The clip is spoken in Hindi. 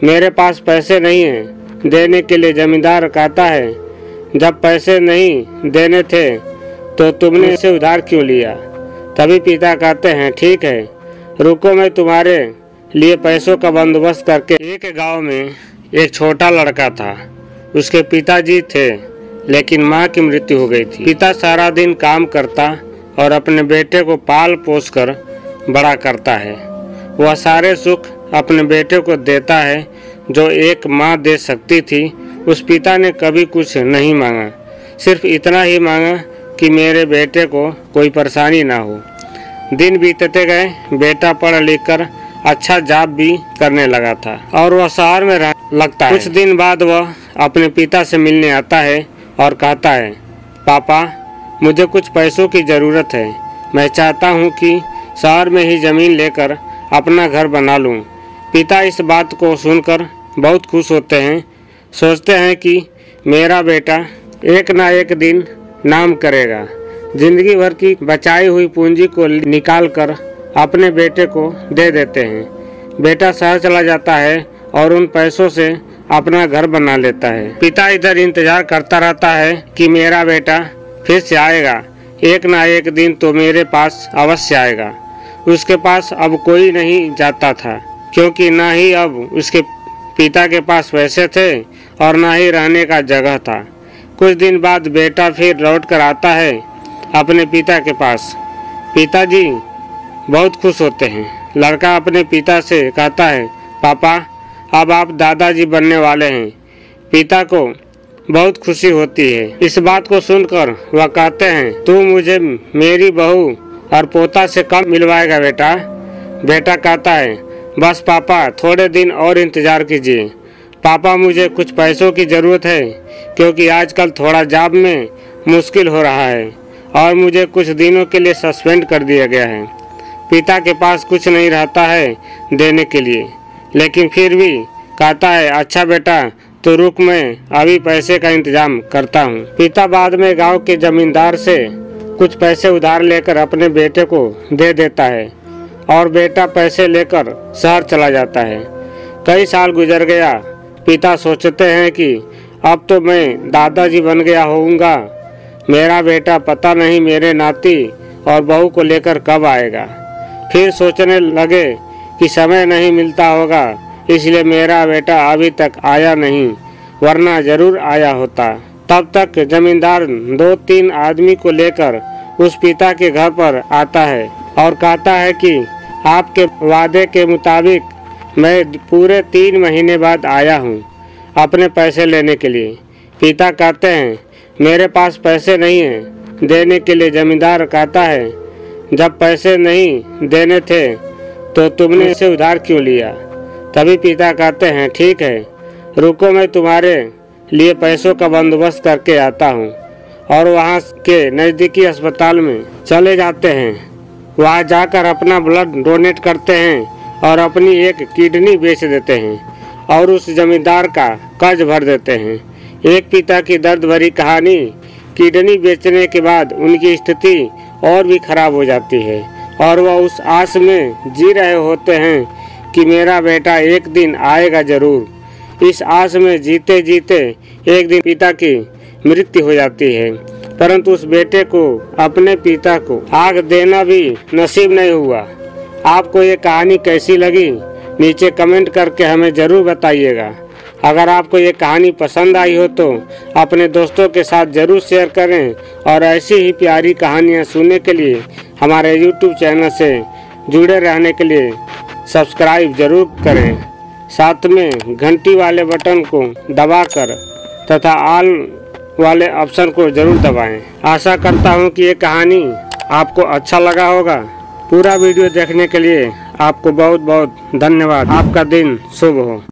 मेरे पास पैसे नहीं हैं देने के लिए। जमींदार कहता है, जब पैसे नहीं देने थे तो तुमने इसे उधार क्यों लिया? तभी पिता कहते हैं, ठीक है, रुको, मैं तुम्हारे लिए पैसों का बंदोबस्त करके। एक गांव में एक छोटा लड़का था। उसके पिताजी थे, लेकिन माँ की मृत्यु हो गई थी। पिता सारा दिन काम करता और अपने बेटे को पाल पोस कर बड़ा करता है। वह सारे सुख अपने बेटे को देता है जो एक माँ दे सकती थी। उस पिता ने कभी कुछ नहीं मांगा, सिर्फ इतना ही मांगा कि मेरे बेटे को कोई परेशानी ना हो। दिन बीतते गए, बेटा पढ़ लिख कर अच्छा जॉब भी करने लगा था और वह शहर में रह लगता है। कुछ दिन बाद वह अपने पिता से मिलने आता है और कहता है, पापा, मुझे कुछ पैसों की ज़रूरत है। मैं चाहता हूँ कि शहर में ही ज़मीन लेकर अपना घर बना लूँ। पिता इस बात को सुनकर बहुत खुश होते हैं। सोचते हैं कि मेरा बेटा एक ना एक दिन नाम करेगा। जिंदगी भर की बचाई हुई पूंजी को निकाल कर अपने बेटे को दे देते हैं। बेटा शहर चला जाता है और उन पैसों से अपना घर बना लेता है। पिता इधर इंतजार करता रहता है कि मेरा बेटा फिर से आएगा, एक ना एक दिन तो मेरे पास अवश्य आएगा। उसके पास अब कोई नहीं जाता था, क्योंकि ना ही अब उसके पिता के पास पैसे थे और ना ही रहने का जगह था। कुछ दिन बाद बेटा फिर लौट कर आता है अपने पिता के पास। पिताजी बहुत खुश होते हैं। लड़का अपने पिता से कहता है, पापा, अब आप दादाजी बनने वाले हैं। पिता को बहुत खुशी होती है। इस बात को सुनकर वह कहते हैं, तू मुझे मेरी बहू और पोता से कब मिलवाएगा बेटा? बेटा कहता है, बस पापा, थोड़े दिन और इंतजार कीजिए। पापा, मुझे कुछ पैसों की ज़रूरत है, क्योंकि आजकल थोड़ा जॉब में मुश्किल हो रहा है और मुझे कुछ दिनों के लिए सस्पेंड कर दिया गया है। पिता के पास कुछ नहीं रहता है देने के लिए, लेकिन फिर भी कहता है, अच्छा बेटा, तो रुक, मैं अभी पैसे का इंतजाम करता हूँ। पिता बाद में गांव के जमींदार से कुछ पैसे उधार लेकर अपने बेटे को दे देता है और बेटा पैसे लेकर शहर चला जाता है। कई साल गुजर गया। पिता सोचते हैं कि अब तो मैं दादाजी बन गया होऊंगा। मेरा बेटा पता नहीं मेरे नाती और बहू को लेकर कब आएगा। फिर सोचने लगे कि समय नहीं मिलता होगा, इसलिए मेरा बेटा अभी तक आया नहीं, वरना जरूर आया होता। तब तक जमींदार 2-3 आदमी को लेकर उस पिता के घर पर आता है और कहता है कि आपके वादे के मुताबिक मैं पूरे 3 महीने बाद आया हूँ अपने पैसे लेने के लिए। पिता कहते हैं, मेरे पास पैसे नहीं हैं देने के लिए। जमींदार कहता है, जब पैसे नहीं देने थे तो तुमने इसे उधार क्यों लिया? तभी पिता कहते हैं, ठीक है, रुको, मैं तुम्हारे लिए पैसों का बंदोबस्त करके आता हूँ। और वहाँ के नज़दीकी अस्पताल में चले जाते हैं। वहाँ जाकर अपना ब्लड डोनेट करते हैं और अपनी एक किडनी बेच देते हैं और उस जमींदार का कर्ज भर देते हैं। एक पिता की दर्द भरी कहानी। किडनी बेचने के बाद उनकी स्थिति और भी खराब हो जाती है और वह उस आस में जी रहे होते हैं कि मेरा बेटा एक दिन आएगा जरूर। इस आस में जीते जीते एक दिन पिता की मृत्यु हो जाती है, परंतु उस बेटे को अपने पिता को आग देना भी नसीब नहीं हुआ। आपको ये कहानी कैसी लगी नीचे कमेंट करके हमें ज़रूर बताइएगा। अगर आपको ये कहानी पसंद आई हो तो अपने दोस्तों के साथ ज़रूर शेयर करें और ऐसी ही प्यारी कहानियाँ सुनने के लिए हमारे YouTube चैनल से जुड़े रहने के लिए सब्सक्राइब ज़रूर करें। साथ में घंटी वाले बटन को दबाकर तथा ऑल वाले ऑप्शन को ज़रूर दबाएं। आशा करता हूँ कि ये कहानी आपको अच्छा लगा होगा। पूरा वीडियो देखने के लिए आपको बहुत बहुत धन्यवाद। आपका दिन शुभ हो।